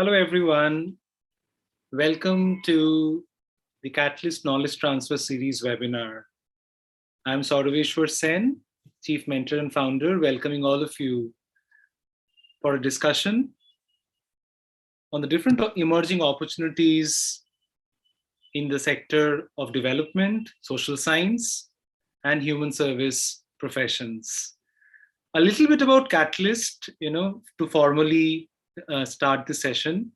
Hello, everyone. Welcome to the Catalyst Knowledge Transfer Series webinar. I'm Saurabheshwar Sen, Chief Mentor and Founder, welcoming all of you for a discussion on the different emerging opportunities in the sector of development, social science, and human service professions. A little bit about Catalyst, to formally start this session.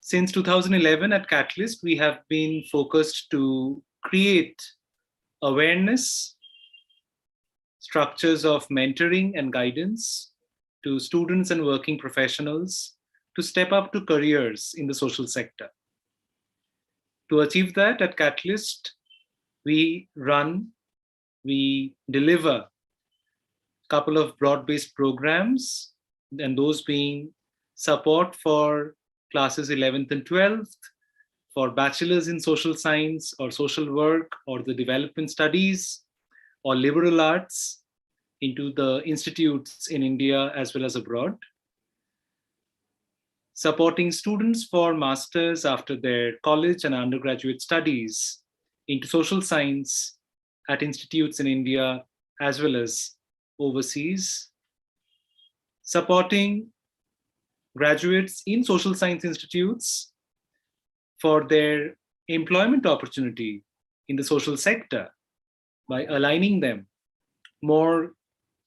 Since 2011 at Catalyst, we have been focused to create awareness, structures of mentoring and guidance to students and working professionals to step up to careers in the social sector. To achieve that at Catalyst, we deliver a couple of broad-based programs, and those being support for classes 11th and 12th, for bachelors in social science or social work or the development studies or liberal arts into the institutes in India as well as abroad. Supporting students for masters after their college and undergraduate studies into social science at institutes in India as well as overseas. Supporting graduates in social science institutes for their employment opportunity in the social sector by aligning them more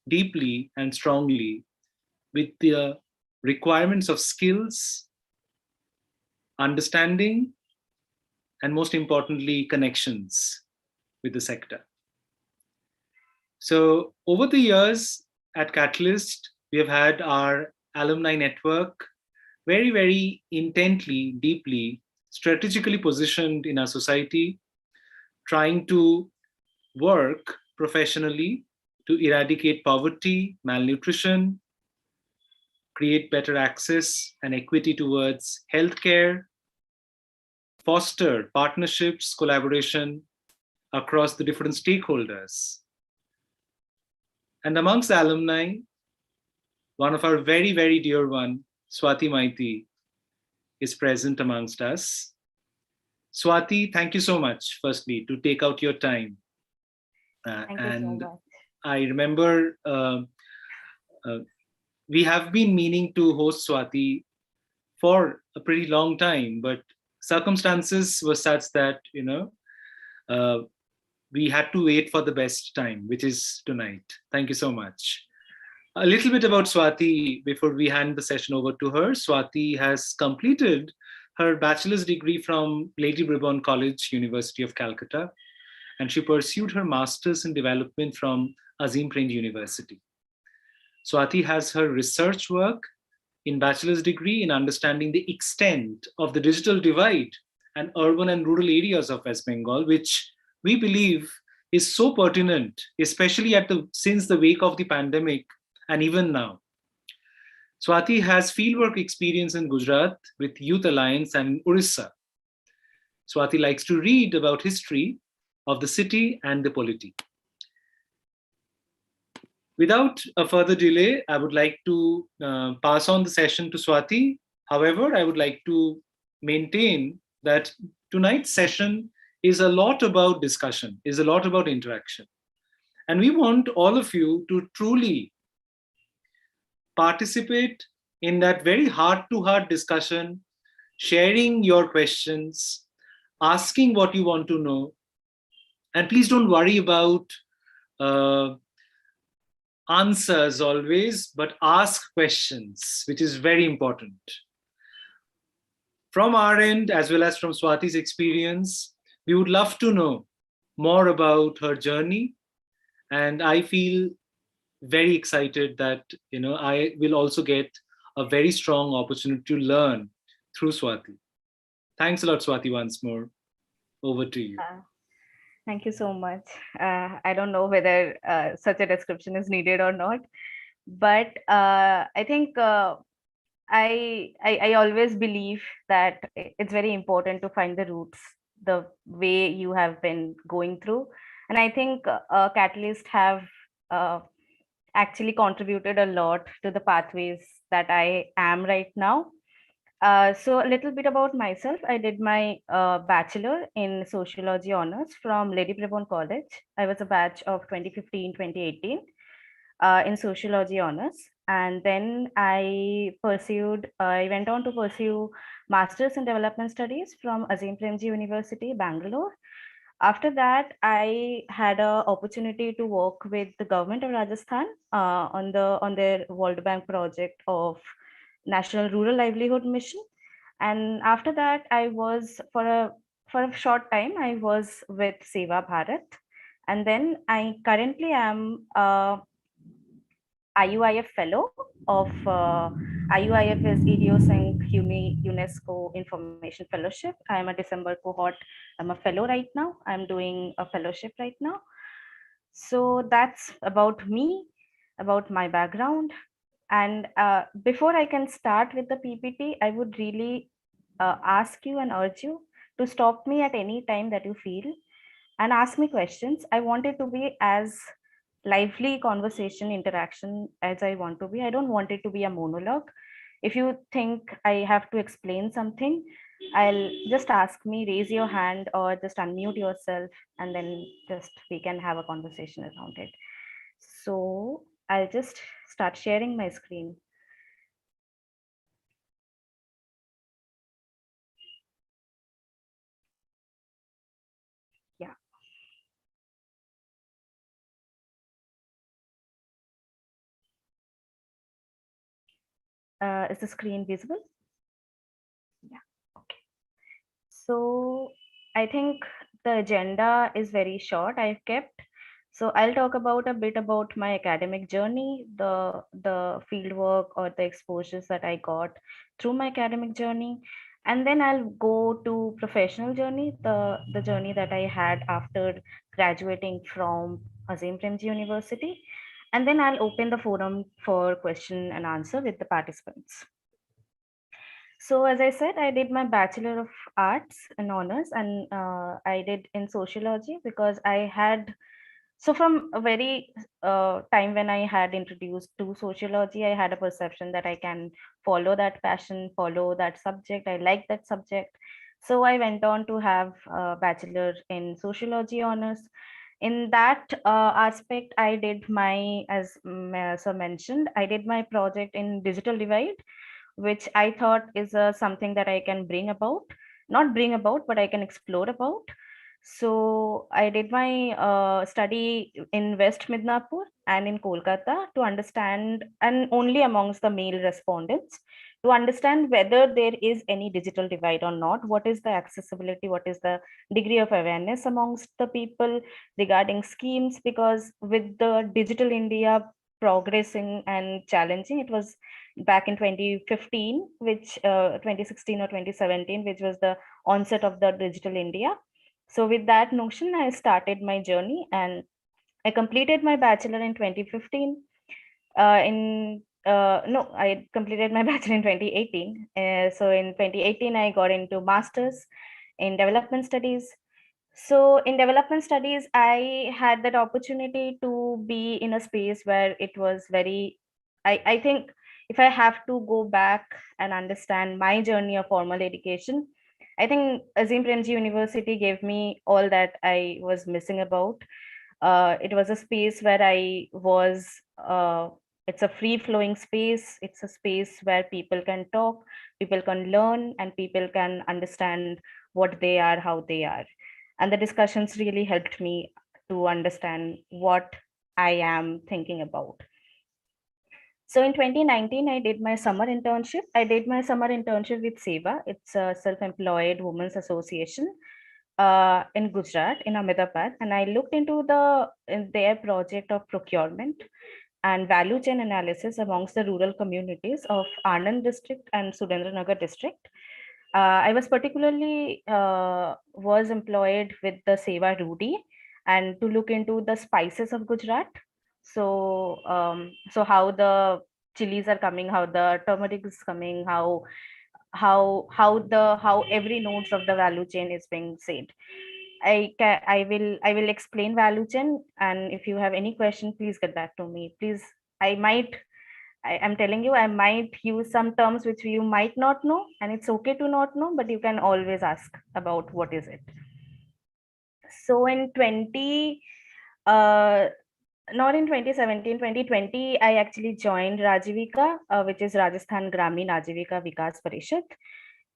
deeply and strongly with the requirements of skills, understanding, and most importantly, connections with the sector. So over the years at Catalyst, we have had our alumni network very, very intently, deeply, strategically positioned in our society, trying to work professionally to eradicate poverty, malnutrition, create better access and equity towards healthcare, foster partnerships, collaboration across the different stakeholders. And amongst the alumni, one of our very, very dear one, Swati Maiti, is present amongst us. Swati, thank you so much, firstly, to take out your time. Thank you so much. I remember we have been meaning to host Swati for a pretty long time, but circumstances were such that, we had to wait for the best time, which is tonight. Thank you so much. A little bit about Swati before we hand the session over to her. Swati has completed her bachelor's degree from Lady Bribon College, University of Calcutta, and she pursued her master's in development from Azim Premji University. Swati has her research work in bachelor's degree in understanding the extent of the digital divide and urban and rural areas of West Bengal, which we believe is so pertinent, especially since the wake of the pandemic and even now. Swati has fieldwork experience in Gujarat with Youth Alliance and in Orissa. Swati likes to read about history of the city and the polity. Without a further delay, I would like to pass on the session to Swati. However, I would like to maintain that tonight's session is a lot about discussion, is a lot about interaction. And we want all of you to truly participate in that very heart-to-heart discussion, sharing your questions, asking what you want to know. And please don't worry about answers always, but ask questions, which is very important. From our end, as well as from Swati's experience, we would love to know more about her journey. And I feel very excited that I will also get a very strong opportunity to learn through Swati. Thanks a lot, Swati, once more. Over to you. Thank you so much. I don't know whether such a description is needed or not, but I think I always believe that it's very important to find the roots, the way you have been going through. And I think Catalyst have actually contributed a lot to the pathways that I am right now. So a little bit about myself. I did my bachelor in sociology honors from Lady Preborn College. I was a batch of 2015, 2018 in sociology honors. And then I went on to pursue Masters in Development Studies from Azim Premji University, Bangalore. After that, I had an opportunity to work with the government of Rajasthan on their World Bank project of National Rural Livelihood Mission. And after that, I was for a short time I was with Seva Bharat, and then I currently am IUIF fellow of IUIF is EDOSync UNESCO Information Fellowship. I am a December cohort. I'm a fellow right now. I'm doing a fellowship right now. So that's about me, about my background. And before I can start with the PPT, I would really ask you and urge you to stop me at any time that you feel and ask me questions. I want it to be as lively conversation interaction as I want to be. I don't want it to be a monologue. If you think I have to explain something, I'll just ask me, raise your hand or just unmute yourself, and then just we can have a conversation around it. So I'll just start sharing my screen. Yeah. Is the screen visible? Yeah. Okay. So I think the agenda is very short. I've kept. So I'll talk about a bit about my academic journey, the field work or the exposures that I got through my academic journey, and then I'll go to professional journey, the journey that I had after graduating from Azim Premji University, and then I'll open the forum for question and answer with the participants. So as I said, I did my Bachelor of Arts and honors, and I did in sociology because I had, so from a very time when I had introduced to sociology, I had a perception that I can follow that passion, follow that subject. I like that subject. So I went on to have a Bachelor in sociology honors. In that aspect, I did my, as Sir mentioned, I did my project in digital divide, which I thought is something that I can bring about, not bring about, but I can explore about. So I did my study in West Midnapur and in Kolkata to understand, and only amongst the male respondents, to understand whether there is any digital divide or not. What is the accessibility? What is the degree of awareness amongst the people regarding schemes? Because with the digital India progressing and challenging, it was back in 2015, which 2016 or 2017, which was the onset of the digital India. So with that notion, I started my journey and I completed my bachelor in 2015. No, I completed my bachelor in 2018. So in 2018, I got into masters in development studies. So in development studies, I had that opportunity to be in a space where it was very, I think if I have to go back and understand my journey of formal education, I think Azim Premji University gave me all that I was missing about. It was a space where I was, it's a free flowing space. It's a space where people can talk, people can learn, and people can understand what they are, how they are. And the discussions really helped me to understand what I am thinking about. So in 2019, I did my summer internship. I did my summer internship with SEVA. It's a self-employed women's association in Gujarat, in Ahmedabad. And I looked into in their project of procurement and value chain analysis amongst the rural communities of Anand district and Surendranagar district. I was particularly was employed with the Seva Rudi and to look into the spices of Gujarat. So how the chilies are coming, how the turmeric is coming, how every nodes of the value chain is being said. I will explain value chain, and if you have any question, please get back to me. Please, I might I'm telling you, I might use some terms which you might not know, and it's okay to not know, but you can always ask about what is it. So in 20, not in 2017, 2020, I actually joined Rajivika, which is Rajasthan Gramin Ajivika Vikas Parishad.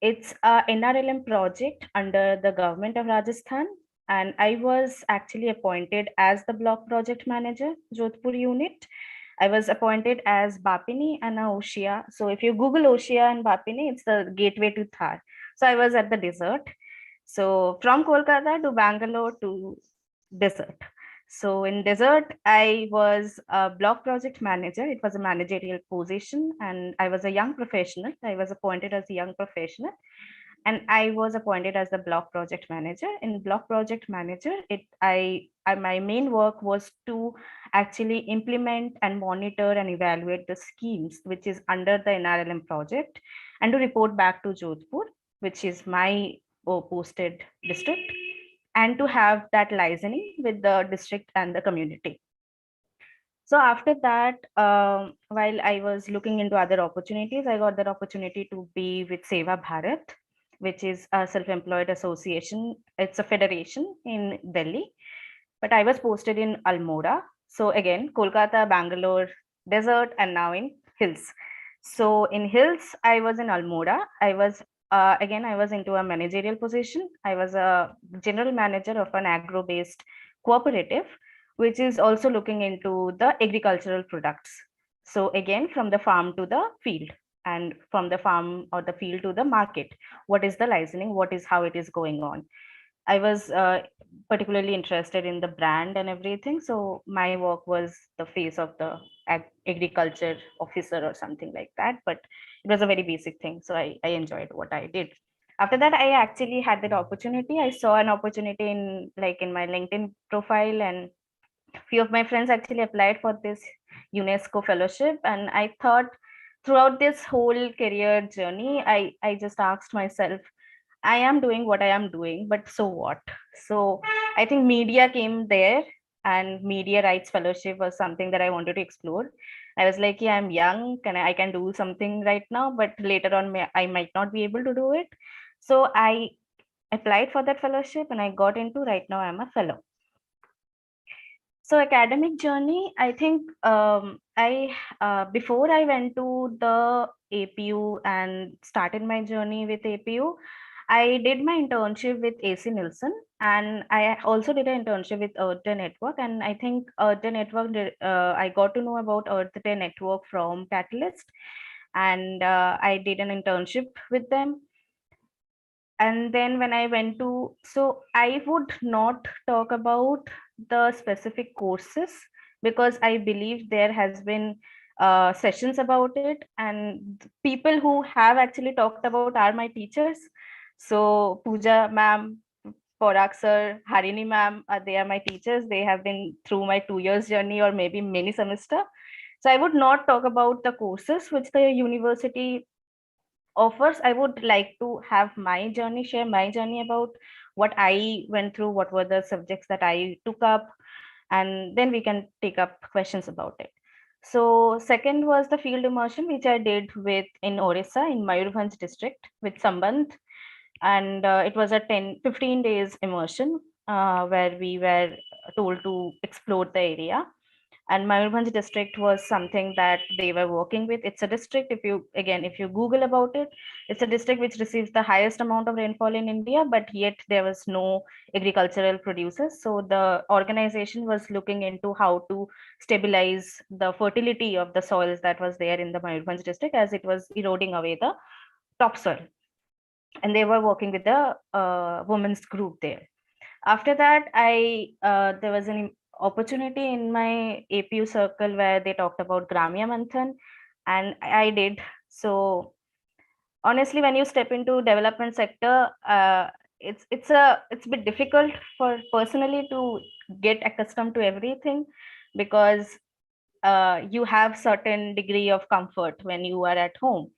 It's a NRLM project under the government of Rajasthan. And I was actually appointed as the block project manager, Jodhpur unit. I was appointed as Bapini and Oshia. So if you Google Oshia and Bapini, it's the gateway to Thar. So I was at the desert. So from Kolkata to Bangalore to desert. So in desert, I was a block project manager. It was a managerial position, and I was a young professional. I was appointed as a young professional, and I was appointed as the block project manager. In block project manager, my main work was to actually implement and monitor and evaluate the schemes which is under the NRLM project, and to report back to Jodhpur, which is my posted district, and to have that liaising with the district and the community. So after that, while I was looking into other opportunities, I got that opportunity to be with Seva Bharat, which is a self-employed association. It's a federation in Delhi, but I was posted in Almora. So again, Kolkata, Bangalore, desert, and now in hills. So in hills, I was in Almora. I was again, I was into a managerial position. I was a general manager of an agro-based cooperative, which is also looking into the agricultural products. So again, from the farm to the field, and from the farm or the field to the market, what is the licensing, what is how it is going on. I was particularly interested in the brand and everything. So my work was the face of the agriculture officer or something like that. But it was a very basic thing. So I enjoyed what I did. After that, I actually had that opportunity. I saw an opportunity in my LinkedIn profile, and few of my friends actually applied for this UNESCO fellowship. And I thought throughout this whole career journey, I just asked myself, I am doing what I am doing, but so what? So I think media came there, and media rights fellowship was something that I wanted to explore. I was like, yeah, I'm young, I can do something right now, but later on I might not be able to do it. So I applied for that fellowship, and I got into, right now I'm a fellow. So academic journey, I think I before I went to the APU and started my journey with APU, I did my internship with AC Nielsen, and I also did an internship with Earth Day Network. And I think Earth Day Network, I got to know about Earth Day Network from Catalyst, and I did an internship with them. And then when I went to, so I would not talk about the specific courses, because I believe there has been sessions about it, and people who have actually talked about are my teachers. So Pooja ma'am, Porak sir, Harini ma'am, they are my teachers. They have been through my 2 years journey, or maybe many semester. So I would not talk about the courses which the university offers. I would like to have my journey, share my journey about what I went through, what were the subjects that I took up, and then we can take up questions about it. So second was the field immersion, which I did with in Orissa, in Mayurbhanj district, with Sambandh. And it was a 15 days immersion, where we were told to explore the area. And Mayurbhanj district was something that they were working with. It's a district, if you Google about it, it's a district which receives the highest amount of rainfall in India, but yet there was no agricultural producers. So the organization was looking into how to stabilize the fertility of the soils that was there in the Mayurbhanj district, as it was eroding away the topsoil. And they were working with the women's group there. After that, there was an opportunity in my APU circle where they talked about Gramya Manthan, and I did. So honestly, when you step into development sector, it's a bit difficult for personally to get accustomed to everything, because you have certain degree of comfort when you are at home.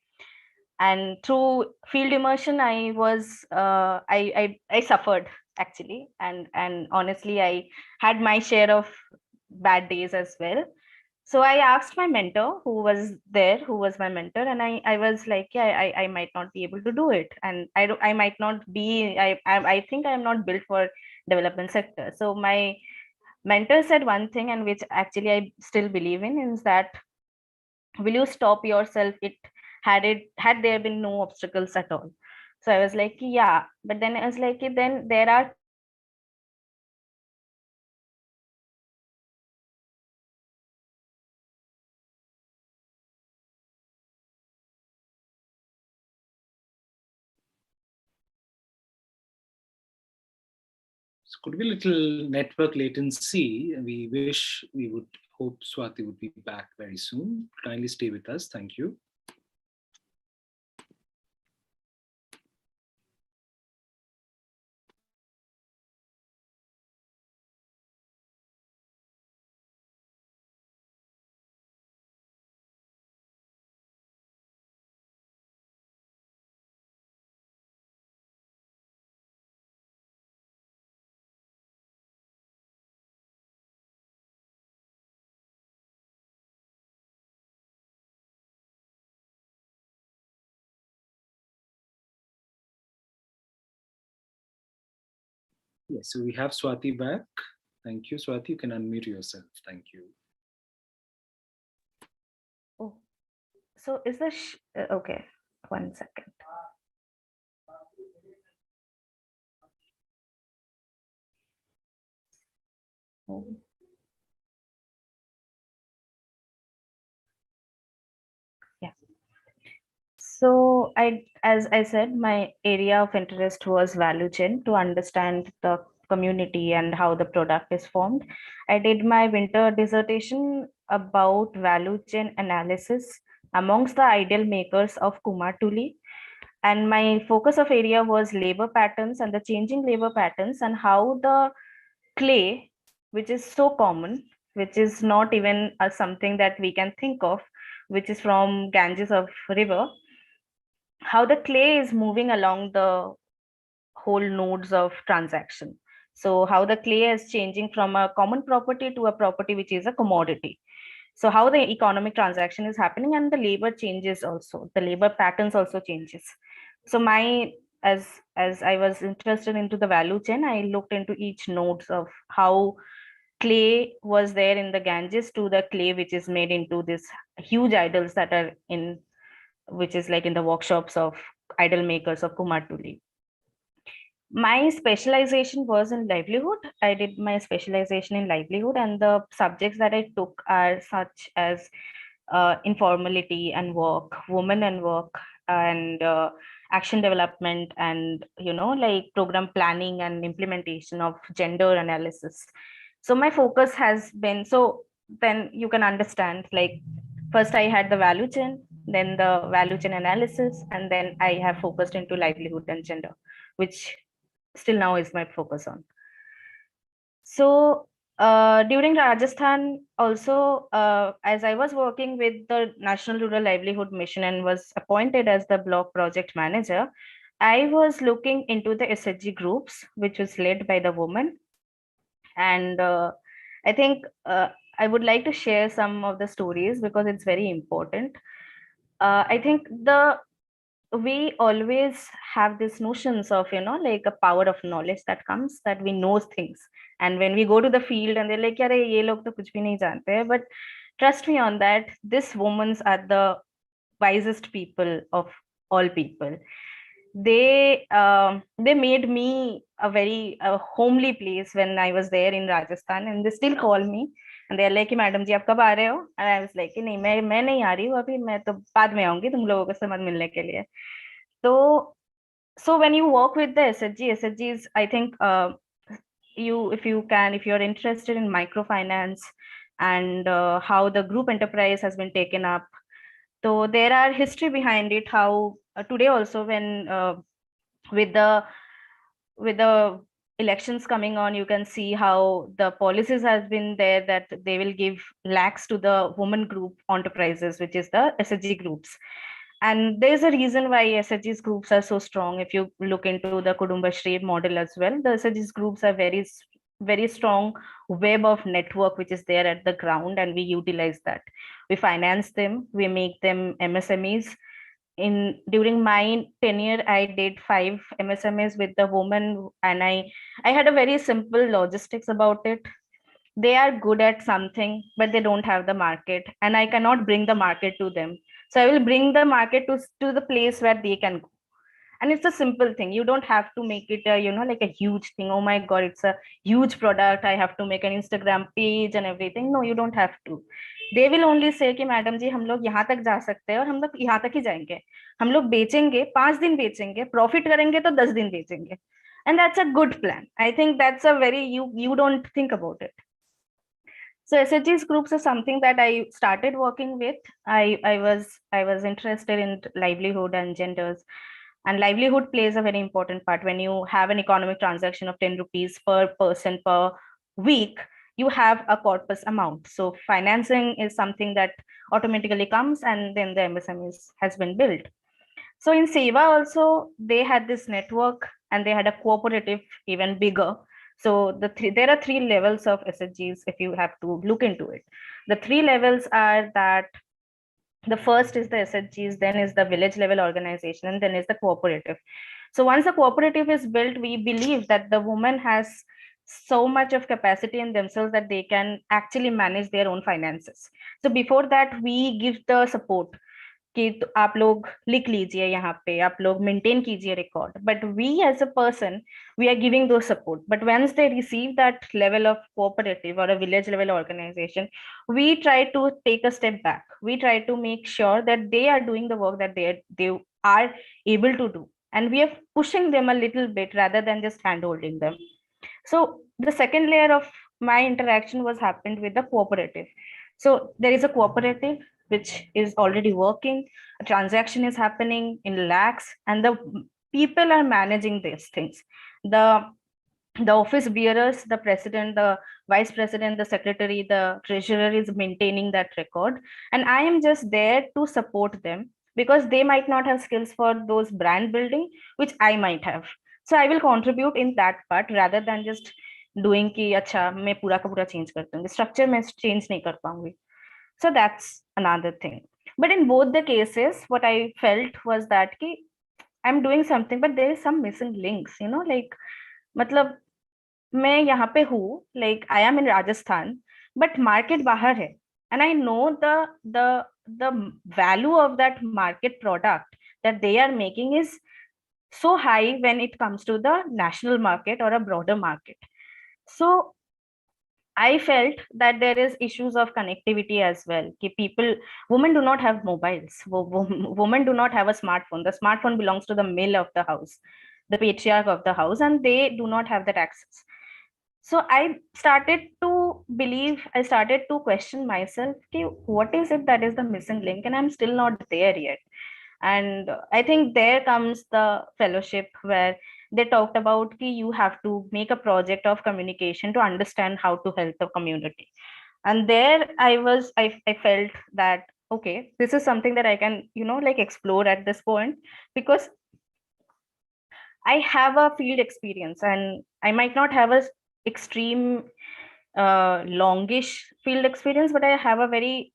And through field immersion, I suffered actually, and honestly, I had my share of bad days as well. So I asked my mentor who was there, who was my mentor, and I was like, yeah, I might not be able to do it, and I might not be, I think I'm not built for development sector. So my mentor said one thing, and which actually I still believe in, is that will you stop yourself, had there been no obstacles at all. So I was like, yeah, but then I was like, then there are things that you can do which will make you successful. So I was like, yeah, but then I was like, will you stop yourself if there are obstacles at all? So my mentor said one thing, and which actually I still believe in, is that So could be a little network latency. We wish we would hope Swati would be back very soon. Kindly stay with us. Thank you. Yes, so we have Swati back. Thank you, Swati. You can unmute yourself. Thank you. oh, so is this okay? 1 second. Oh. Yeah. So as I said, my area of interest was value chain, to understand the community and how the product is formed. I did my winter dissertation about value chain analysis amongst the ideal makers of Kumartuli. And my focus of area was labor patterns and the changing labor patterns, and how the clay, which is so common, which is not even something that we can think of, which is from Ganges of river, how the clay is moving along the whole nodes of transaction. So how the clay is changing from a common property to a property which is a commodity. So how the economic transaction is happening, and the labor changes also, the labor patterns also changes. So my, as I was interested into the value chain, I looked into each nodes of how clay was there in the Ganges to the clay which is made into this huge idols that are in, which is like in the workshops of idol makers of Kumartuli. My specialization was in livelihood. I did my specialization in livelihood, and the subjects that I took are such as informality and work, women and work, and action development, and like program planning and implementation of gender analysis. So my focus has been, so then you can understand, like first I had the value chain, then the value chain analysis, and then I have focused into livelihood and gender, which still now is my focus on. So during Rajasthan also, as I was working with the National Rural Livelihood Mission and was appointed as the block project manager, I was looking into the SHG groups, which was led by the woman. And I think I would like to share some of the stories because it's very important. I think we always have these notions of, like a power of knowledge that comes, that we know things, and when we go to the field and they're like, "Yare, ye log to kuch bhi nahi jante hai," but trust me on that, this women's are the wisest people of all people. They made me a very homely place when I was there in Rajasthan, and they still call me and they're like, "madam ji आप कब आ रहे हो?" And I was like, नहीं, मैं नहीं आ रही हूँ अभी, मैं तो बाद में आऊंगी तुम लोगों से मत मिलने के लिए. So, so when you work with the SHGs, I think if you're interested in microfinance and how the group enterprise has been taken up, so there are history behind it. How today also, when with the with the elections coming on, you can see how the policies has been there that they will give lakhs to the women group enterprises, which is the SHG groups. And there's a reason why SHG's groups are so strong. If you look into the Kudumbashree model as well, the SHG's groups are very very strong web of network which is there at the ground, and we utilize that. We finance them, we make them MSMEs. In during my tenure, I did 5 MSMEs with the woman, and I had a very simple logistics about it. They are good at something, but they don't have the market, and I cannot bring the market to them. So I will bring the market to the place where they can go. And it's a simple thing. You don't have to make it a, like a huge thing. Oh my god, it's a huge product, I have to make an Instagram page and everything. No, you don't have to. They will only say कि madam जी हम लोग यहाँ तक जा सकते हैं और हम लोग यहाँ तक ही जाएंगे. हम लोग बेचेंगे 5 दिन बेचेंगे, प्रॉफिट करेंगे तो 10 दिन बेचेंगे. And that's a good plan. I think that's a very, you don't think about it. So SHGs groups is something that I started working with. I was interested in livelihood and genders, and livelihood plays a very important part. When you have an economic transaction of 10 rupees per person per week, you have a corpus amount. So financing is something that automatically comes, and then the MSME has been built. So in Seva also, they had this network, and they had a cooperative even bigger. So there are 3 levels of SHGs if you have to look into it. The 3 levels are that the first is the SHGs, then is the village level organization, and then is the cooperative. So once the cooperative is built, we believe that the woman has so much of capacity in themselves that they can actually manage their own finances. So before that, we give the support कि आप लोग लिख लीजिए यहाँ पे, आप लोग maintain कीजिए record, but we as a person we are giving those support. But once they receive that level of cooperative or a village level organization, we try to take a step back. We try to make sure that they are doing the work that they are able to do, and we are pushing them a little bit rather than just hand holding them. So the second layer of my interaction was happened with the cooperative. So there is a cooperative which is already working, a transaction is happening in lakhs, and the people are managing these things. The office bearers, the president, the vice president, the secretary, the treasurer is maintaining that record, and I am just there to support them, because they might not have skills for those brand building which I might have. So I will contribute in that part rather than just doing कि अच्छा मैं पूरा का पूरा change कर दूंगी, structure में change नहीं कर पाऊंगी. So that's another thing. But in both the cases, what I felt was that ki I'm doing something, but there is some missing links, like मतलब मैं यहाँ पे हूँ, like I am in Rajasthan, but market बाहर है, and I know the value of that market product that they are making is so high when it comes to the national market or a broader market. So I felt that there is issues of connectivity as well. Women do not have mobiles. Women do not have a smartphone. The smartphone belongs to the male of the house, the patriarch of the house, and they do not have that access. So I started to question myself, okay, what is it that is the missing link? And I'm still not there yet. And I think there comes the fellowship where they talked about ki you have to make a project of communication to understand how to help the community. And there I felt that okay, this is something that I can like explore at this point, because I have a field experience, and I might not have a extreme longish field experience, but I have a very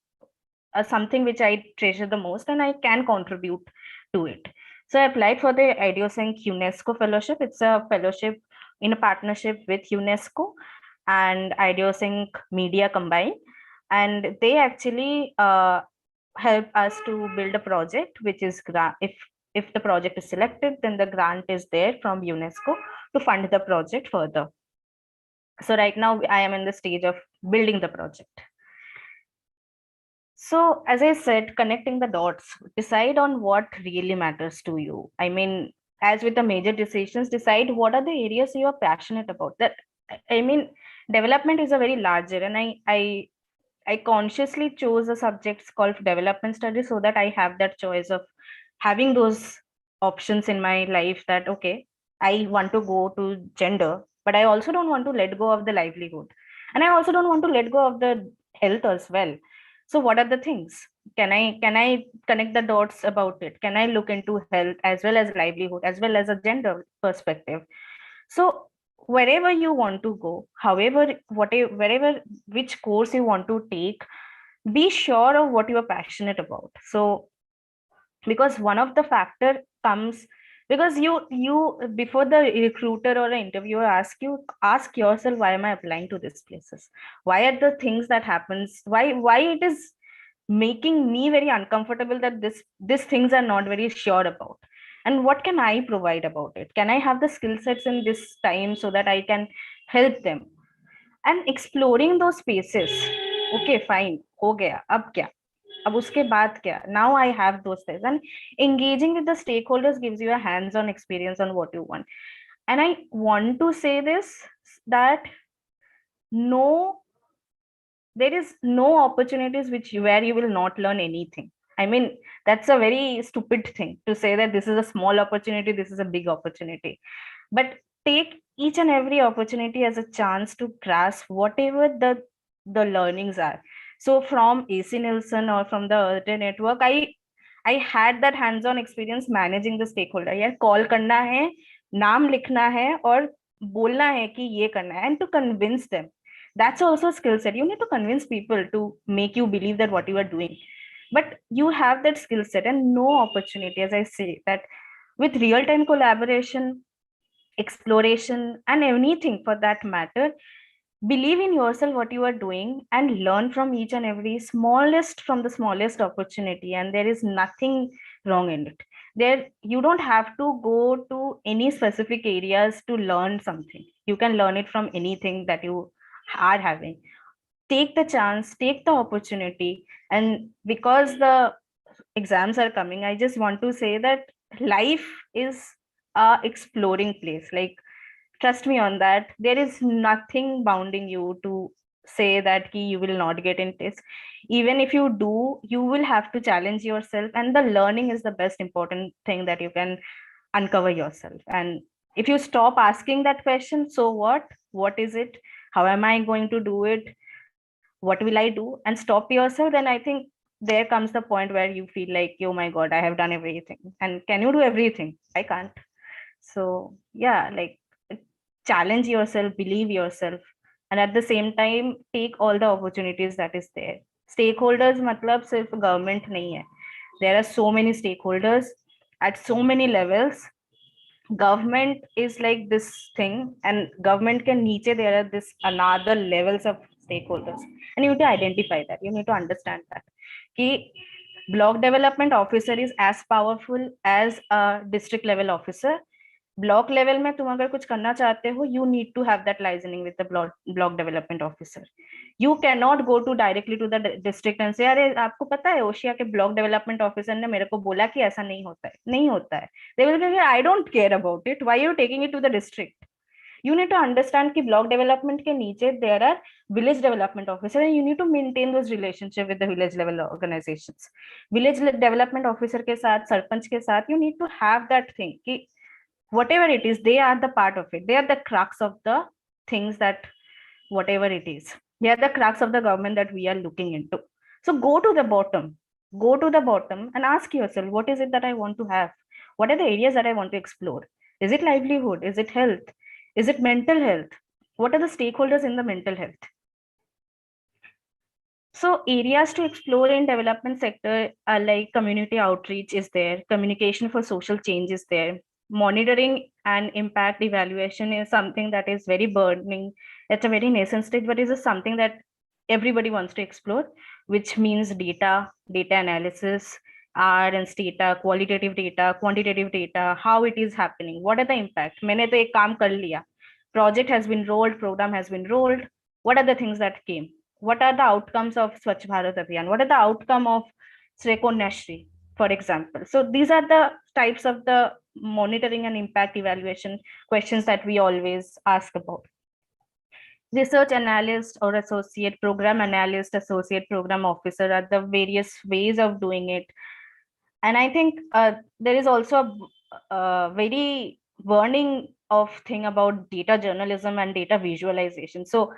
something which I treasure the most, and I can contribute to it. So I applied for the IdeoSync UNESCO fellowship. It's a fellowship in a partnership with UNESCO and IdeoSync Media combined, and they actually help us to build a project, which is if the project is selected, then the grant is there from UNESCO to fund the project further. So right now I am in the stage of building the project. So as I said, connecting the dots, decide on what really matters to you. I mean, as with the major decisions, decide what are the areas you are passionate about. Development is a very larger, and I consciously chose a subject called development studies so that I have that choice of having those options in my life that, okay, I want to go to gender, but I also don't want to let go of the livelihood. And I also don't want to let go of the health as well. So what are the things? Can I connect the dots about it? Can I look into health as well as livelihood, as well as a gender perspective? So wherever you want to go, however, whatever, wherever, which course you want to take, be sure of what you are passionate about. So because one of the factor comes, because you before the recruiter or an interviewer ask yourself, why am I applying to these places? Why are the things that happens, why it is making me very uncomfortable, that these things are not very sure about, and what can I provide about it? Can I have the skill sets in this time so that I can help them? And exploring those spaces. Okay, fine, हो गया, अब क्या? अब उसके बाद क्या? Now I have those things. And engaging with the stakeholders gives you a hands-on experience on what you want. And I want to say this, that no, there is no opportunities where you will not learn anything. I mean, that's a very stupid thing to say that this is a small opportunity, this is a big opportunity. But take each and every opportunity as a chance to grasp whatever the learnings are. So from AC Nielsen or from the other network, I had that hands-on experience managing the stakeholder. यार call करना है, नाम लिखना है और बोलना है कि ये करना है, and to convince them. That's also a skill set. You need to convince people to make you believe that what you are doing. But you have that skill set, and no opportunity, as I say, that with real-time collaboration, exploration, and anything for that matter, believe in yourself what you are doing and learn from each and every smallest, from the smallest opportunity, and there is nothing wrong in it. There, you don't have to go to any specific areas to learn something. You can learn it from anything that you are having. Take the chance, take the opportunity. And because the exams are coming, I just want to say that life is a exploring place. Like, trust me on that. There is nothing bounding you to say that ki you will not get in this. Even if you do, you will have to challenge yourself, and the learning is the best important thing that you can uncover yourself. And if you stop asking that question, so what is it, how am I going to do it, what will I do, and stop yourself, then I think there comes the point where you feel like, oh my god, I have done everything. And can you do everything? I can't. So yeah, like, challenge yourself, believe yourself, and at the same time take all the opportunities that is there. Stakeholders matlab sirf government nahi hai. There are so many stakeholders at so many levels. Government is like this thing, and government can niche there are this another levels of stakeholders, and you need to identify that. You need to understand that ki block development officer is as powerful as a district level officer. Block level में तुम अगर कुछ करना चाहते हो, you need to have that liaisoning with the block development officer. You can not go to directly to the district and say, अरे आपको पता है ओशिया के ब्लॉक डेवलपमेंट ऑफिसर ने मेरे को बोला कि ऐसा नहीं होता है. नहीं होता है. They will say I don't care about it, why you taking it to the district? You need to understand कि ब्लॉक डेवलपमेंट के नीचे there are village development officer, and you need to maintain those relationship with the village level organizations. Village development officer के साथ, सरपंच के साथ, you need to have that thing कि whatever it is, they are the part of it. They are the crux of the things, that whatever it is, they are the crux of the government that we are looking into. So go to the bottom, and ask yourself, what is it that I want to have? What are the areas that I want to explore? Is it livelihood? Is it health? Is it mental health? What are the stakeholders in the mental health? So areas to explore in development sector are like community outreach is there, communication for social change is there, monitoring and impact evaluation is something that is very burning. It's a very nascent stage, but it is something that everybody wants to explore, which means data analysis, R and data, qualitative data, quantitative data, how it is happening, what are the impact. मैंने तो एक काम कर लिया, project has been rolled, program has been rolled, what are the things that came, what are the outcomes of Swachh Bharat Abhiyan, what are the outcome of Srekon Nashri, for example. So these are the types of the monitoring and impact evaluation questions that we always ask about. Research analyst or associate program analyst, associate program officer are the various ways of doing it. And I think there is also a very burning of thing about data journalism and data visualization. So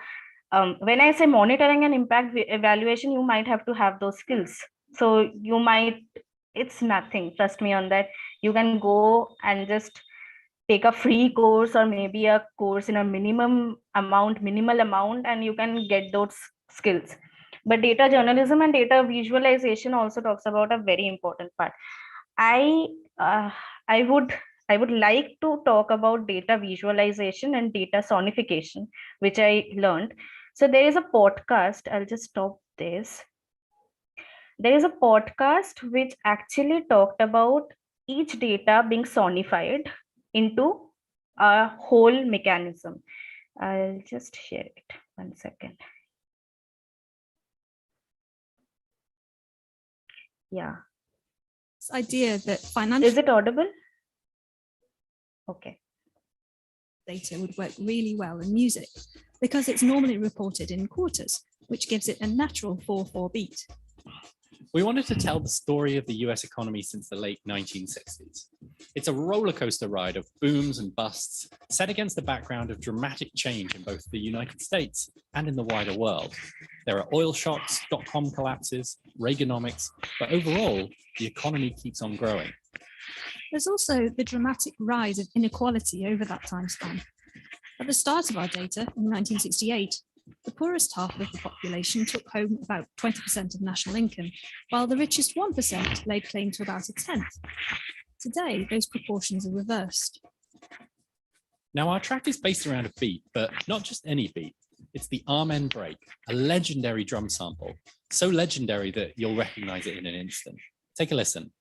when I say monitoring and impact evaluation, you might have to have those skills. So you might, it's nothing, trust me on that. You can go and just take a free course or maybe a course in a minimal amount, and you can get those skills. But data journalism and data visualization also talks about a very important part. I uh, I would I would like to talk about data visualization and data sonification, which I learned. So there is a podcast. I'll just stop this. There is a podcast which actually talked about each data being sonified into a whole mechanism. I'll just share it. 1 second. Yeah. This idea that financial Is it audible? Okay. data would work really well in music because it's normally reported in quarters, which gives it a natural 4/4 beat. We wanted to tell the story of the US economy since the late 1960s. It's a roller coaster ride of booms and busts set against the background of dramatic change in both the United States and in the wider world. There are oil shocks, dot-com collapses, Reaganomics, but overall, the economy keeps on growing. There's also the dramatic rise of inequality over that time span. At the start of our data in 1968, the poorest half of the population took home about 20% of national income, while the richest 1% laid claim to about a tenth. Today, those proportions are reversed. Now, our track is based around a beat, but not just any beat. It's the Amen break, a legendary drum sample, so legendary that you'll recognize it in an instant. Take a listen.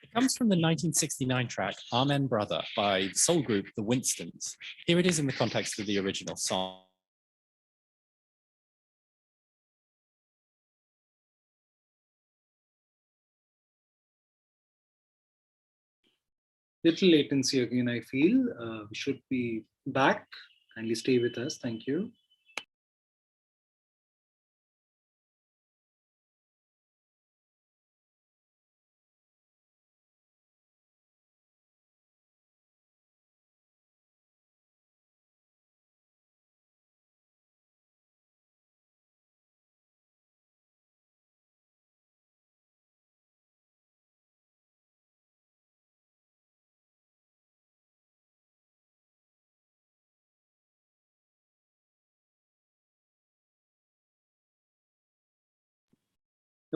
It comes from the 1969 track Amen Brother by the soul group The Winstons. Here it is in the context of the original song. Little latency again, I feel. We should be back. Kindly stay with us. Thank you.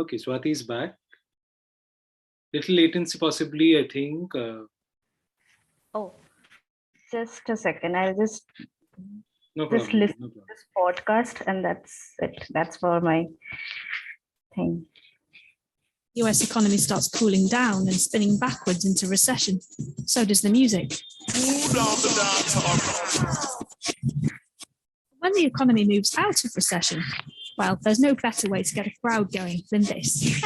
Okay, Swati is back. Little latency possibly, I think. Oh, just a second. I'll just No just problem. listen No to problem. this podcast, and that's it. That's for my thing. US economy starts cooling down and spinning backwards into recession. So does the music. When the economy moves out of recession, well, there's no better way to get a crowd going than this.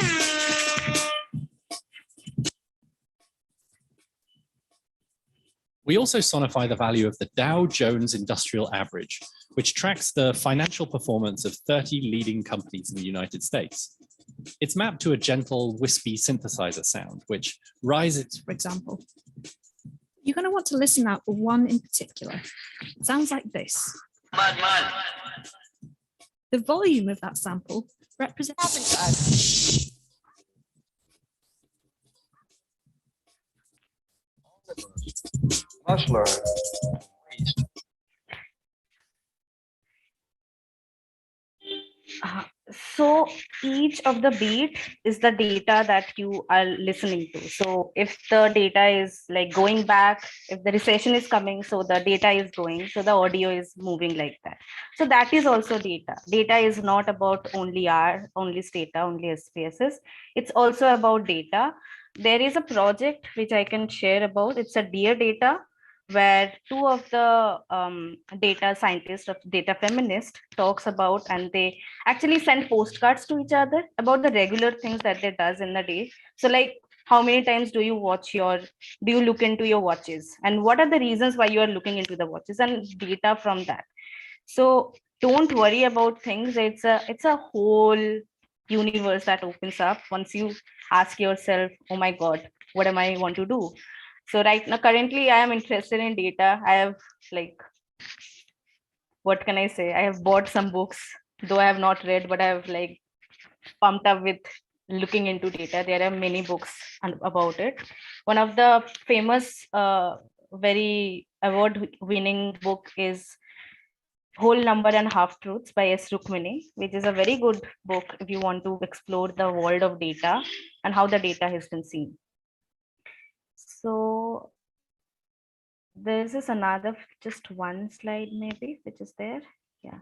We also sonify the value of the Dow Jones Industrial Average, which tracks the financial performance of 30 leading companies in the United States. It's mapped to a gentle, wispy synthesizer sound, which rises, For example, you're going to want to listen out for one in particular. It sounds like this. The volume of that sample represents Bachelors. So each of the beat is the data that you are listening to. So if the data is like going back, if the recession is coming, so the data is going, so the audio is moving like that. So that is also data. Data is not about only R, only Stata, only SPSS. It's also about data. There is a project which I can share about. It's a Dear Data, where two of the data scientists of data feminist talks about, and they actually send postcards to each other about the regular things that they does in the day. So like, how many times do you look into your watches, and what are the reasons why you are looking into the watches, and data from that. So don't worry about things. It's a whole universe that opens up once you ask yourself, oh my god, what am I want to do? So right now, currently I am interested in data. I have like, what can I say? I have bought some books, though I have not read, but I have like pumped up with looking into data. There are many books about it. One of the famous, very award-winning book is Whole Number and Half Truths by S. Rukmini, which is a very good book if you want to explore the world of data and how the data has been seen. So this is another, just one slide maybe, which is there. Yeah.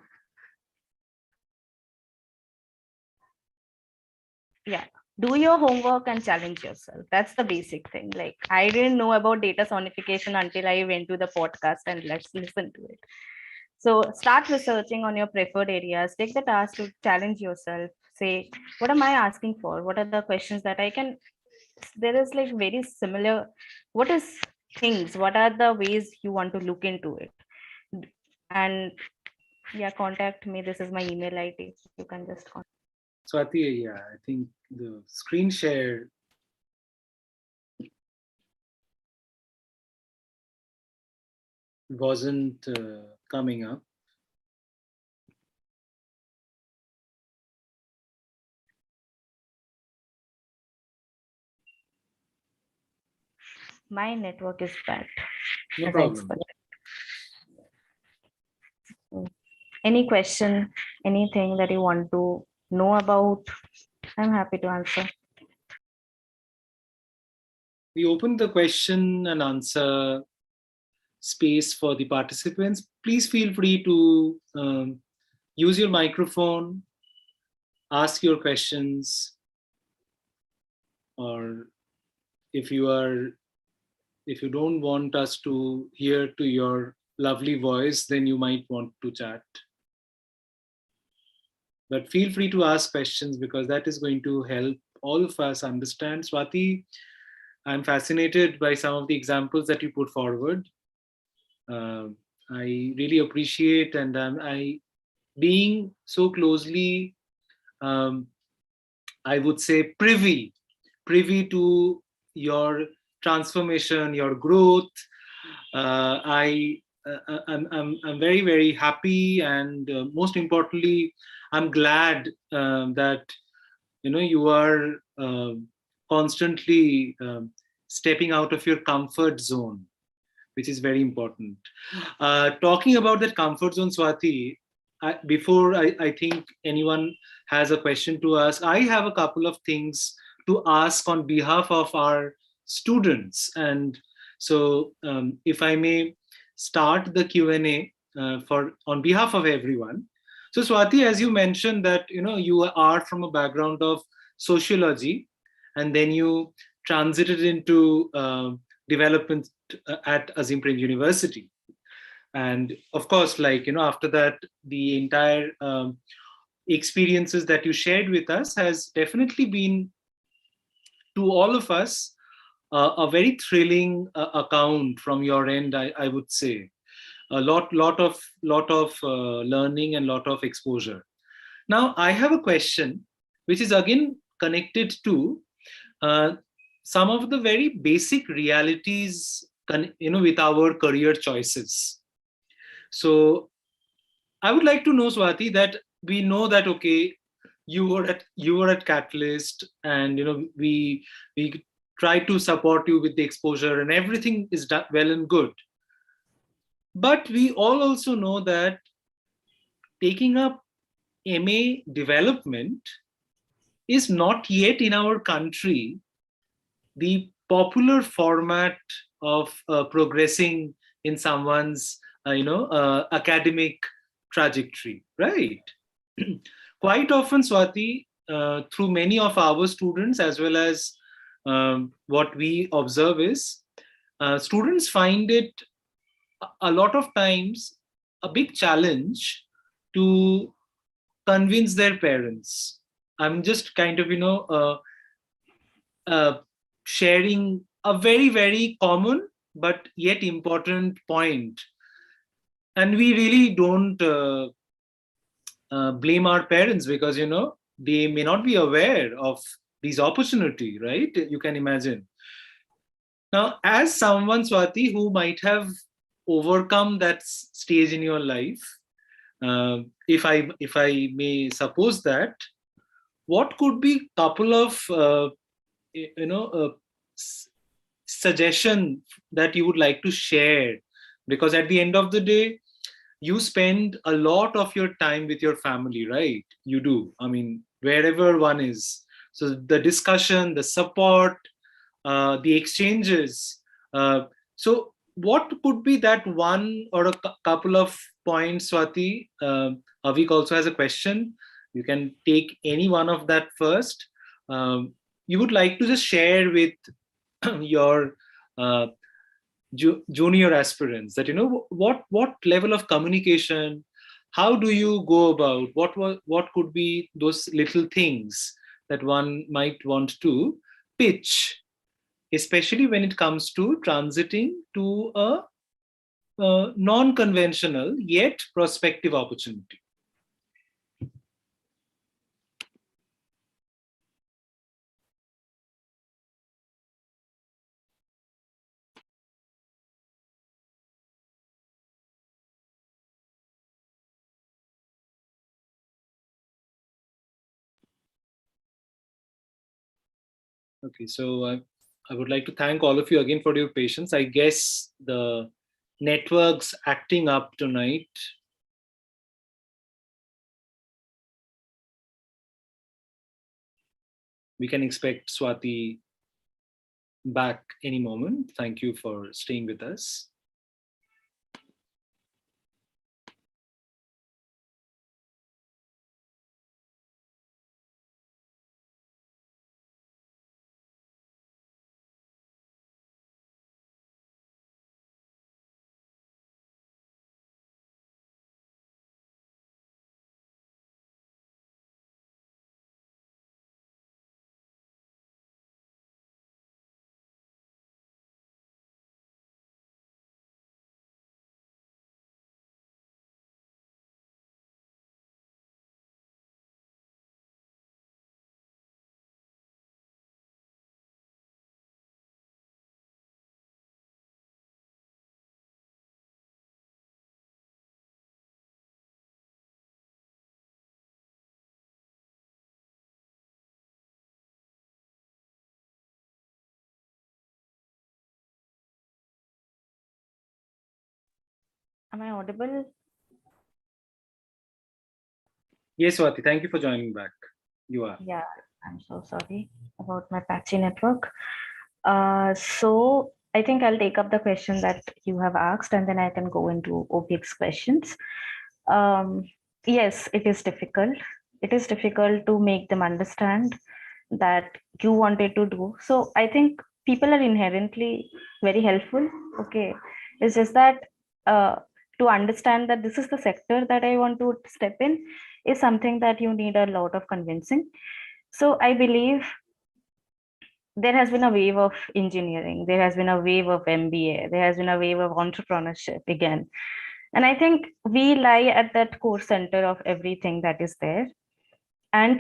Yeah. Do your homework and challenge yourself. That's the basic thing. Like, I didn't know about data sonification until I went to the podcast and let's listen to it. So start researching on your preferred areas. Take the task to challenge yourself. Say, what am I asking for? What are the questions that I can? There is like very similar. What is things? What are the ways you want to look into it? And yeah, contact me. This is my email ID. You can just contact. Swati, yeah, I think the screen share wasn't coming up. My network is bad. No as I problem. expected. Any question, anything that you want to know about, I'm happy to answer. We open the question and answer space for the participants. Please feel free to use your microphone, ask your questions, or if you don't want us to hear to your lovely voice, then you might want to chat. But feel free to ask questions because that is going to help all of us understand. Swati, I'm fascinated by some of the examples that you put forward. I really appreciate, and I being so closely, I would say privy to your transformation, your growth. I'm very, very happy, and most importantly, I'm glad that you are constantly stepping out of your comfort zone, which is very important. Talking about that comfort zone, Swati, before I think anyone has a question to ask, I have a couple of things to ask on behalf of our students. And so if I may start the Q&A on behalf of everyone. So Swati, as you mentioned that, you are from a background of sociology, and then you transited into development at Azim University. And of course, after that, the entire experiences that you shared with us has definitely been, to all of us, a very thrilling account from your end, I would say. A lot of learning and lot of exposure. Now, I have a question, which is again connected to some of the very basic realities, with our career choices. So I would like to know, Swati, that we know that, okay, you were at Catalyst, and we try to support you with the exposure, and everything is well and good. But we all also know that taking up MA development is not yet in our country the popular format of progressing in someone's academic trajectory, right? Quite often, Swati, through many of our students, as well as what we observe is students find it a lot of times a big challenge to convince their parents. I'm just kind of sharing a very, very common but yet important point. And we really don't blame our parents because, they may not be aware of these opportunity, right? You can imagine. Now, as someone, Swati, who might have overcome that stage in your life, if I may suppose that, what could be couple of suggestion that you would like to share? Because at the end of the day, you spend a lot of your time with your family, right? You do. I mean, wherever one is. So the discussion, the support, the exchanges. So what could be that one or a couple of points, Swati? Avik also has a question. You can take any one of that first. You would like to just share with your junior aspirants that, what level of communication, how do you go about, what could be those little things that one might want to pitch, especially when it comes to transiting to a non-conventional yet prospective opportunity. Okay, so I would like to thank all of you again for your patience. I guess the network's acting up tonight. We can expect Swati back any moment. Thank you for staying with us. Am I audible? Yes, Swati, thank you for joining back. You are. Yeah, I'm so sorry about my patchy network. So I think I'll take up the question that you have asked, and then I can go into OPX questions. Yes, it is difficult. It is difficult to make them understand that you wanted to do. So I think people are inherently very helpful. Okay. It's just that to understand that this is the sector that I want to step in is something that you need a lot of convincing. So I believe there has been a wave of engineering, there has been a wave of MBA, there has been a wave of entrepreneurship again. And I think we lie at that core center of everything that is there. And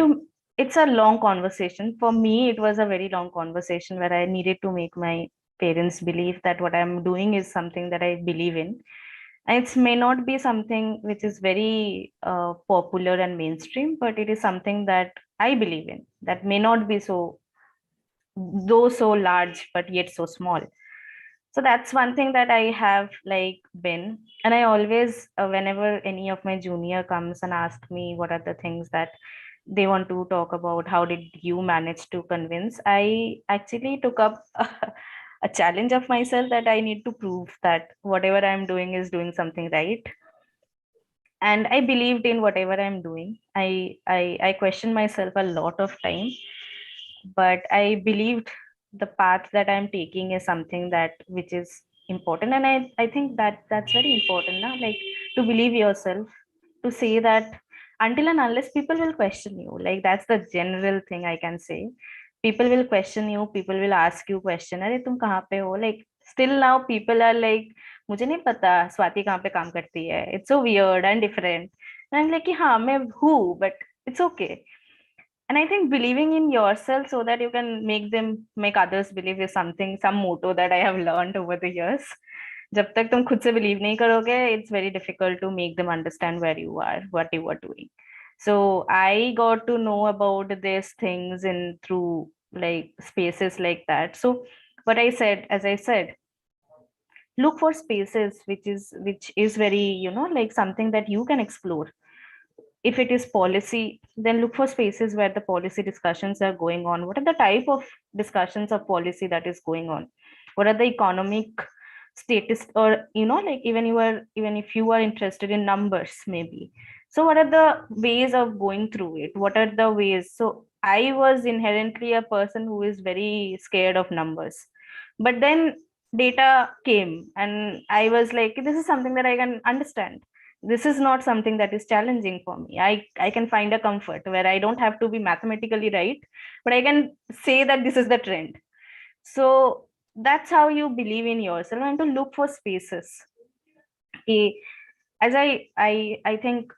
it's a long conversation. For me, it was a very long conversation where I needed to make my parents believe that what I'm doing is something that I believe in. And it may not be something which is very popular and mainstream, but it is something that I believe in, that may not be so, though so large, but yet so small. So that's one thing that I have been, and I always, whenever any of my junior comes and asks me what are the things that they want to talk about, how did you manage to convince, I actually took up a challenge of myself that I need to prove that whatever I'm doing is doing something right. And I believed in whatever I'm doing. I questioned myself a lot of time, but I believed the path that I'm taking is something that which is important. And I think that that's very important now, like to believe yourself, to say that until and unless people will question you, like that's the general thing I can say. People will question you, people will ask you question, अरे तुम कहाँ पे हो, like still now people are like मुझे नहीं पता स्वाति कहाँ पे काम करती है, it's so weird and different. And I'm like कि हाँ मैं हूँ, but it's okay. And I think believing in yourself so that you can make others believe is something, some motto that I have learned over the years. जब तक तुम खुद से believe नहीं करोगे, it's very difficult to make them understand where you are, what you are doing. So I got to know about these things in through like spaces like that. So what I said, as I said, look for spaces which is very, like something that you can explore. If it is policy, then look for spaces where the policy discussions are going on. What are the type of discussions of policy that is going on? What are the economic status, or like even if you are interested in numbers maybe, so what are the ways of going through it? What are the ways? So I was inherently a person who is very scared of numbers, but then data came and I was like, this is something that I can understand. This is not something that is challenging for me. I can find a comfort where I don't have to be mathematically right, but I can say that this is the trend. So that's how you believe in yourself and to look for spaces. Okay. As I think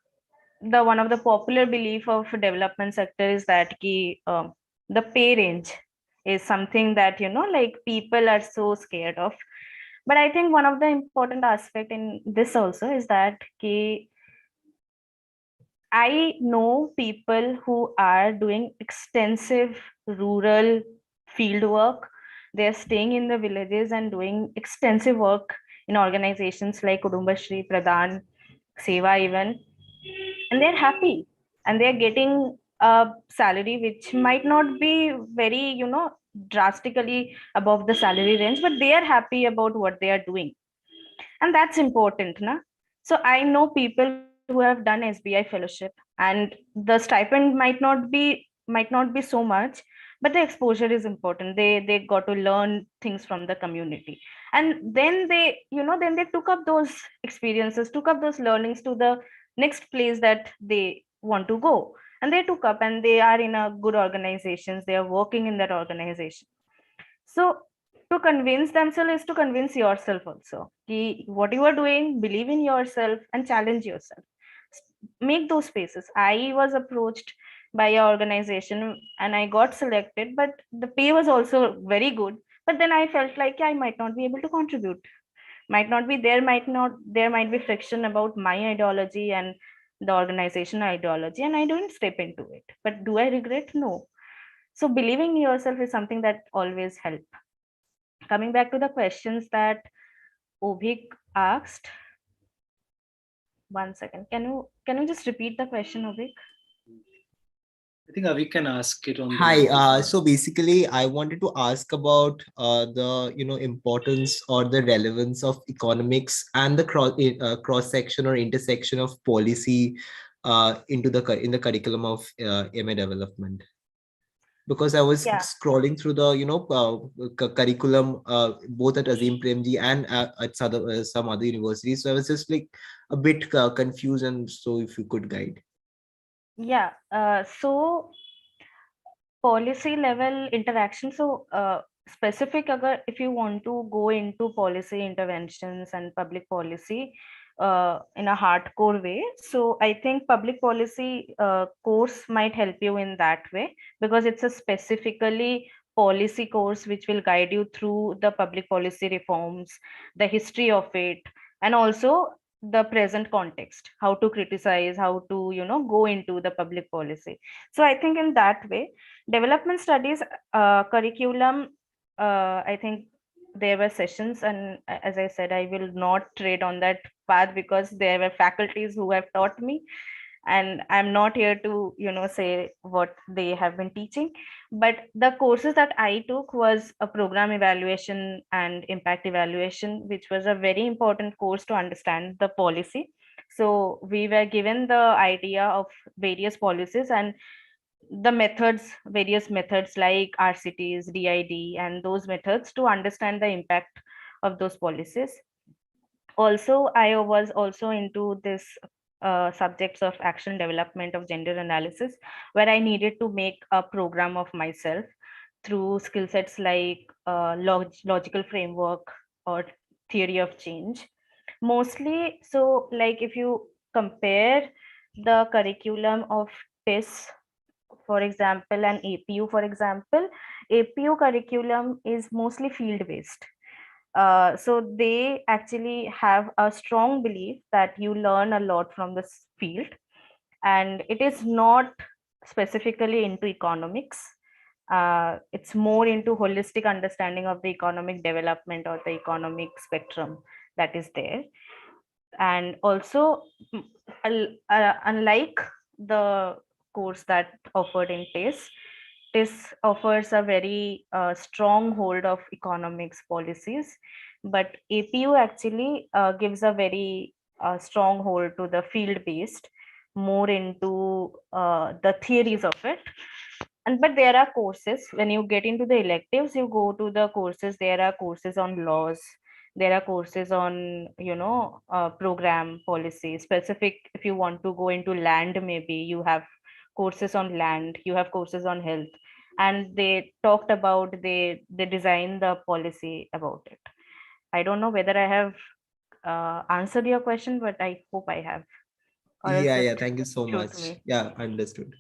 the one of the popular belief of development sector is that the pay range is something that like people are so scared of. But I think one of the important aspect in this also is that I know people who are doing extensive rural field work. They're staying in the villages and doing extensive work in organizations like Kudumbashri, Pradhan, Seva even, and they're happy and they're getting a salary which might not be very, drastically above the salary range, but they are happy about what they are doing. And that's important, na? So I know people who have done SBI fellowship, and the stipend might not be so much, but the exposure is important. They got to learn things from the community, and then they took up those experiences, took up those learnings to the next place that they want to go, and they took up and they are in a good organizations, they are working in that organization. So to convince themselves is to convince yourself also. What you are doing, believe in yourself and challenge yourself. Make those spaces. I was approached by an organization and I got selected, but the pay was also very good. But then I felt like I might not be able to contribute. There might be friction about my ideology and the organization ideology, and I don't step into it. But do I regret? No. So believing in yourself is something that always helps. Coming back to the questions that Obhik asked, one second. Can you just repeat the question, Obhik? I think Avi can ask it on the Hi. microphone. So basically, I wanted to ask about the importance or the relevance of economics and the cross section or intersection of policy in the curriculum of MA development. Because I was Yeah. scrolling through the curriculum both at Azim, Premji and at some other universities. So I was just like a bit confused, and so if you could guide. Yeah. So policy level interaction. So specific if you want to go into policy interventions and public policy in a hardcore way, so I think public policy course might help you in that way, because it's a specifically policy course which will guide you through the public policy reforms, the history of it, and also the present context, how to criticize, how to go into the public policy. So I think in that way, development studies curriculum, I think there were sessions, and as I said, I will not trade on that path because there were faculties who have taught me, and I'm not here to say what they have been teaching. But the courses that I took was a program evaluation and impact evaluation, which was a very important course to understand the policy. So we were given the idea of various policies and the methods, various methods like RCTs, DID, and those methods to understand the impact of those policies. Also, I was also into this subjects of action development of gender analysis, where I needed to make a program of myself through skill sets like logical framework or theory of change. Mostly, so like if you compare the curriculum of TIS, for example, and APU, for example, APU curriculum is mostly field based. So they actually have a strong belief that you learn a lot from this field. and it is not specifically into economics. It's more into holistic understanding of the economic development or the economic spectrum that is there. And also, unlike the course that offered in TIS, TIS offers a very strong hold of economics policies, but APU actually gives a very strong hold to the field-based, more into the theories of it. And but there are courses, when you get into the electives, you go to the courses, there are courses on laws, there are courses on, you know, program policy specific. If you want to go into land, maybe you have courses on land, you have courses on health, and they talked about, they design the policy about it. I don't know whether I have answered your question, but I hope I have, or else Yeah, just thank you so shoot much. me. Yeah, understood.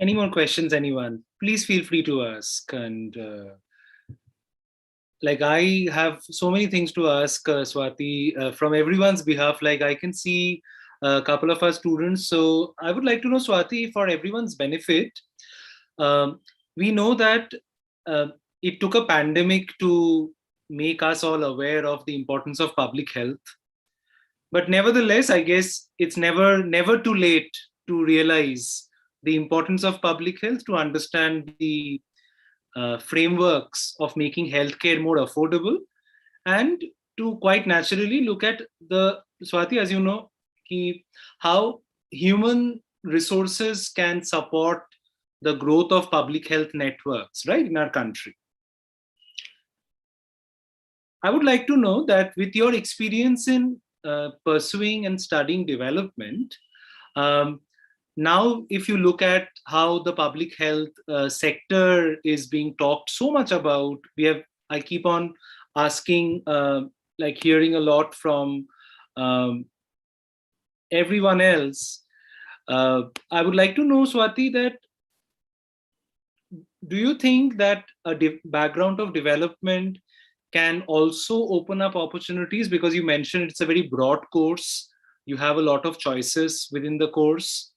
Any more questions, anyone? Please feel free to ask. And like, I have so many things to ask, Swati, from everyone's behalf. Like, I can see a couple of our students. So I would like to know, Swati, for everyone's benefit, we know that uh, it took a pandemic to make us all aware of the importance of public health. But nevertheless, I guess it's never too late to realize the importance of public health, to understand the frameworks of making healthcare more affordable, and to quite naturally look at the, Swati, as you know, how human resources can support the growth of public health networks, right, in our country. I would like to know that with your experience in pursuing and studying development, um, now if you look at how the public health sector is being talked so much about, I keep on asking, like hearing a lot from everyone else. I would like to know, Swati, that do you think that a background of development can also open up opportunities? Because you mentioned it's a very broad course, you have a lot of choices within the course.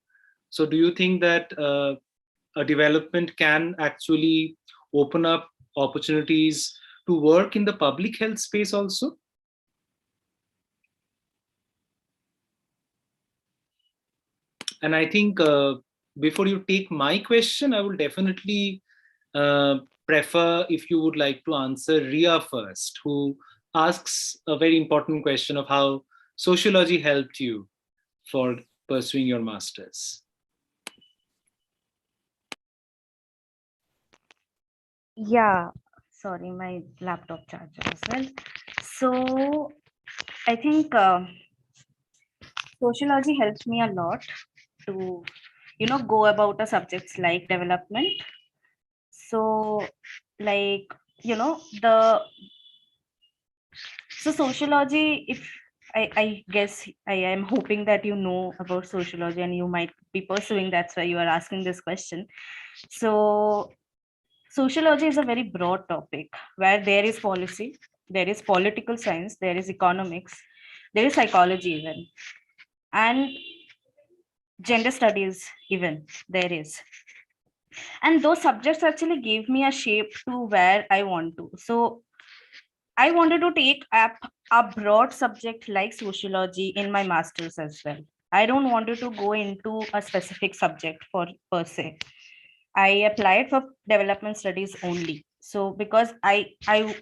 So do you think that a development can actually open up opportunities to work in the public health space also? And I think before you take my question, I will definitely prefer if you would like to answer Ria first, who asks a very important question of how sociology helped you for pursuing your master's. Yeah, sorry, my laptop charger as well. So I think sociology helped me a lot to, you know, go about a subjects like development. So like, you know, so sociology, if I guess I am hoping that you know about sociology and you might be pursuing, that's why you are asking this question. So sociology is a very broad topic where there is policy, there is political science, there is economics, there is psychology even, and gender studies even there is. And those subjects actually gave me a shape to where I want to. So I wanted to take up a broad subject like sociology in my master's as well. I don't wanted to go into a specific subject for per se. I applied for development studies only. So because I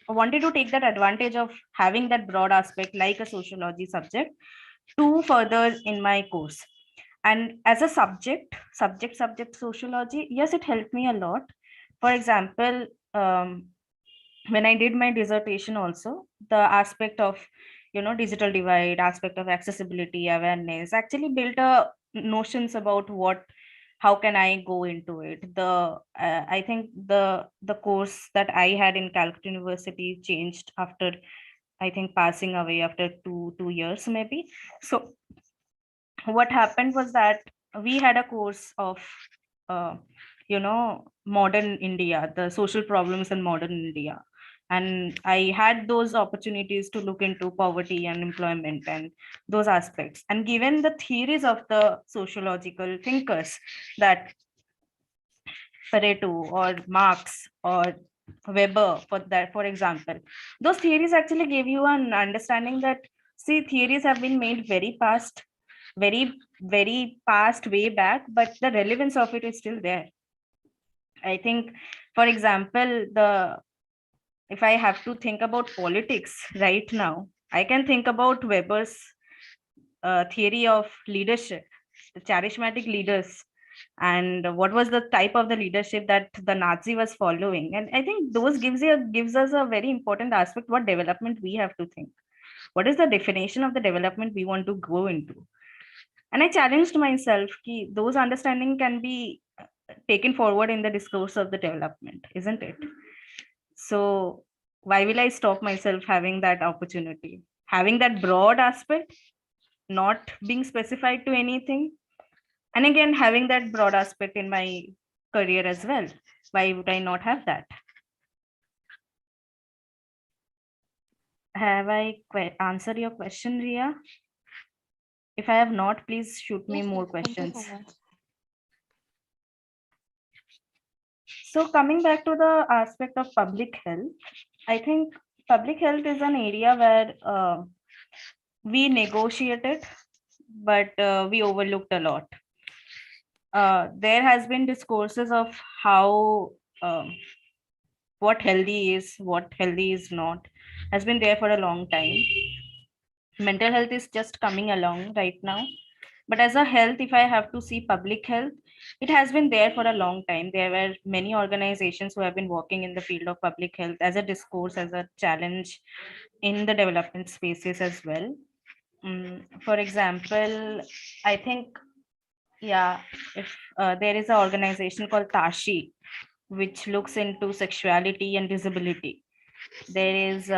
wanted to take that advantage of having that broad aspect like a sociology subject to further in my course. And as a subject sociology, yes, it helped me a lot. For example, when I did my dissertation also, the aspect of, you know, digital divide, aspect of accessibility, awareness, actually built a notions about what, how can I go into it. I think the course that I had in Calcutta University changed after, I think, passing away after two years maybe. So what happened was that we had a course of uh, you know, modern India, the social problems in modern India. And I had those opportunities to look into poverty and employment and those aspects. And given the theories of the sociological thinkers, that Pareto or Marx or Weber, for example, those theories actually gave you an understanding that, see, theories have been made very past way back, but the relevance of it is still there. I think, for example, if I have to think about politics right now, I can think about Weber's theory of leadership, the charismatic leaders, and what was the type of the leadership that the Nazi was following. And I think those gives us a very important aspect, what development we have to think. What is the definition of the development we want to go into? And I challenged myself, those understanding can be taken forward in the discourse of the development, isn't it? So why will I stop myself having that opportunity, having that broad aspect, not being specified to anything, and again having that broad aspect in my career as well? Why would I not have that? Have I answered your question, Ria? If I have not, please shoot me more questions. So coming back to the aspect of public health, I think public health is an area where we negotiated, but we overlooked a lot. There has been discourses of how what healthy is not, has been there for a long time. Mental health is just coming along right now. But as a health, if I have to see public health, it has been there for a long time. There were many organizations who have been working in the field of public health as a discourse, as a challenge in the development spaces as well. For example, I think, yeah, if there is an organization called Tashi, which looks into sexuality and disability. There is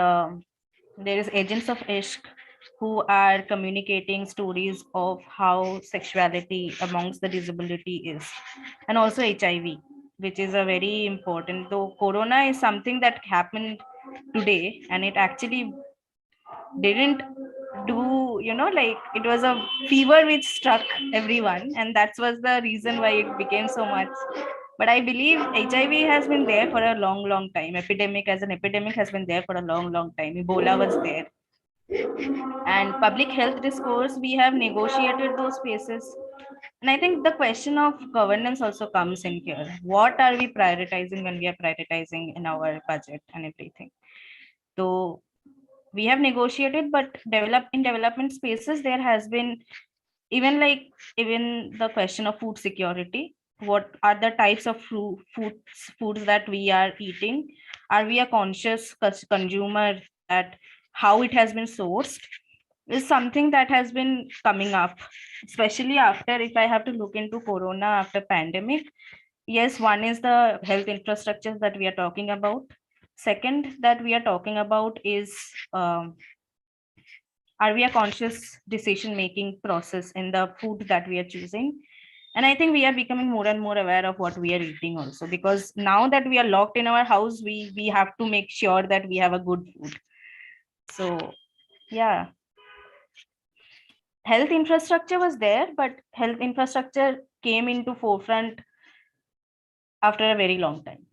Agents of Ishq, who are communicating stories of how sexuality amongst the disability is, and also HIV, which is a very important, though corona is something that happened today, and it actually didn't do, like, it was a fever which struck everyone, and that was the reason why it became so much. But I believe HIV has been there for a long time. Epidemic as an epidemic has been there for a long time. Ebola was there. And public health discourse, we have negotiated those spaces. And I think the question of governance also comes in here. What are we prioritizing when we are prioritizing in our budget and everything? So we have negotiated, but in development spaces, there has been even the question of food security. What are the types of foods that we are eating? Are we a conscious consumer? That how it has been sourced is something that has been coming up, especially after, if I have to look into corona after pandemic. Yes, one is the health infrastructure that we are talking about. Second that we are talking about is, are we a conscious decision making process in the food that we are choosing? And I think we are becoming more and more aware of what we are eating also, because now that we are locked in our house, we have to make sure that we have a good food. So yeah, health infrastructure was there, but health infrastructure came into forefront after a very long time.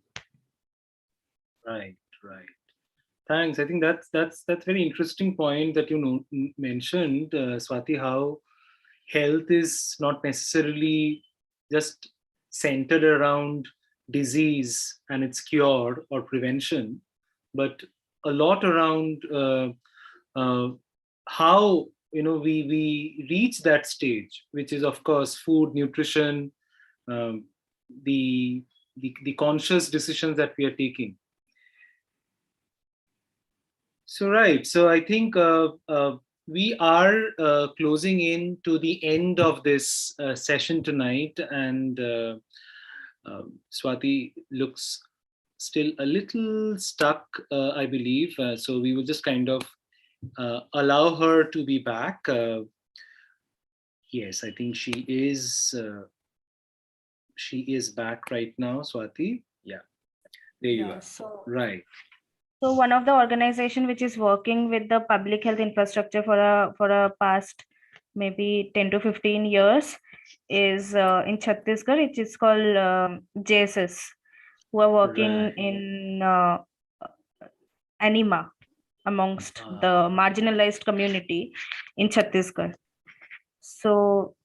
Right. Thanks. I think that's very interesting point that mentioned, Swati, how health is not necessarily just centered around disease and its cure or prevention, but a lot around how we reach that stage, which is of course food, nutrition, the conscious decisions that we are taking. So right, so I think we are closing in to the end of this session tonight, and Swati looks still a little stuck, I believe. So we will just kind of allow her to be back. Yes, I think she is back right now, Swati. Yeah, there you are. So right. So one of the organization which is working with the public health infrastructure for a past maybe 10 to 15 years is in Chhattisgarh. It is called JSS, who are working Right. in anima amongst the marginalized community in Chhattisgarh. So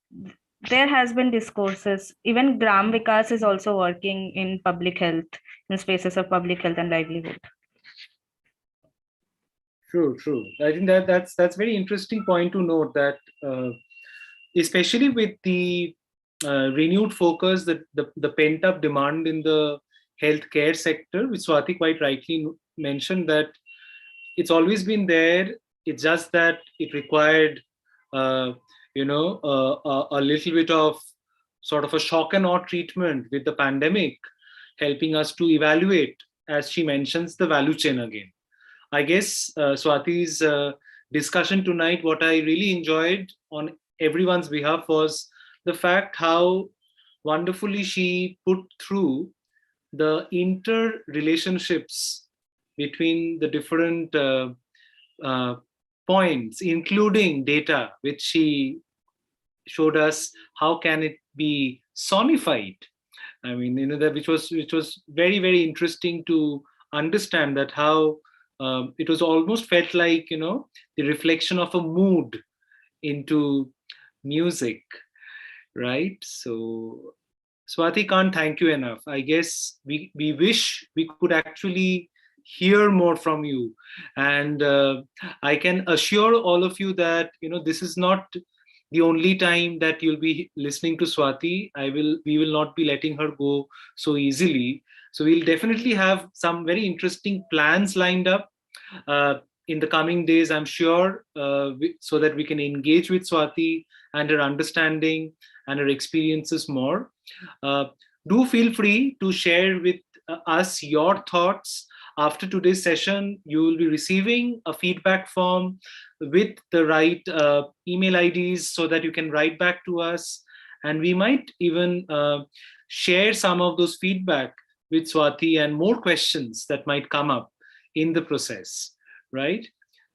there has been discourses. Even Gram Vikas is also working in public health, in spaces of public health and livelihood. True, true. I think that's very interesting point to note that, especially with the renewed focus, the pent up demand in the healthcare sector, which Swati quite rightly mentioned, that it's always been there. It's just that it required, a little bit of sort of a shock and awe treatment with the pandemic, helping us to evaluate, as she mentions, the value chain again. I guess Swati's discussion tonight, what I really enjoyed on everyone's behalf was the fact how wonderfully she put through the interrelationships between the different points, including data, which she showed us how can it be sonified. I mean, that which was very, very interesting to understand, that how it was almost felt like, the reflection of a mood into music, right? So Swati, can't thank you enough. I guess we wish we could actually hear more from you, and I can assure all of you that this is not the only time that you'll be listening to Swati. We will not be letting her go so easily. So we'll definitely have some very interesting plans lined up in the coming days, I'm sure, so that we can engage with Swati and her understanding and her experiences more. Do feel free to share with us your thoughts. After today's session, you will be receiving a feedback form with the right email IDs so that you can write back to us. And we might even share some of those feedback with Swati and more questions that might come up in the process, right?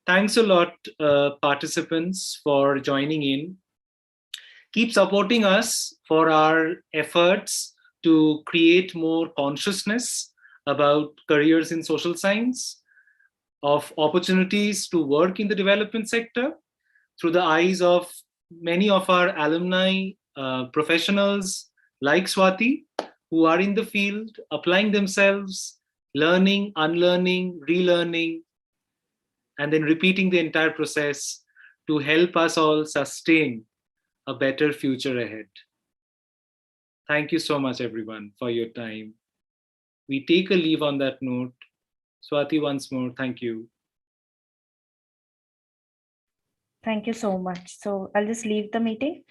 Thanks a lot, participants, for joining in. Keep supporting us for our efforts to create more consciousness about careers in social science, of opportunities to work in the development sector through the eyes of many of our alumni, professionals like Swati, who are in the field, applying themselves, learning, unlearning, relearning, and then repeating the entire process to help us all sustain a better future ahead. Thank you so much, everyone, for your time. We take a leave on that note. Swati, once more, thank you. Thank you so much. So I'll just leave the meeting.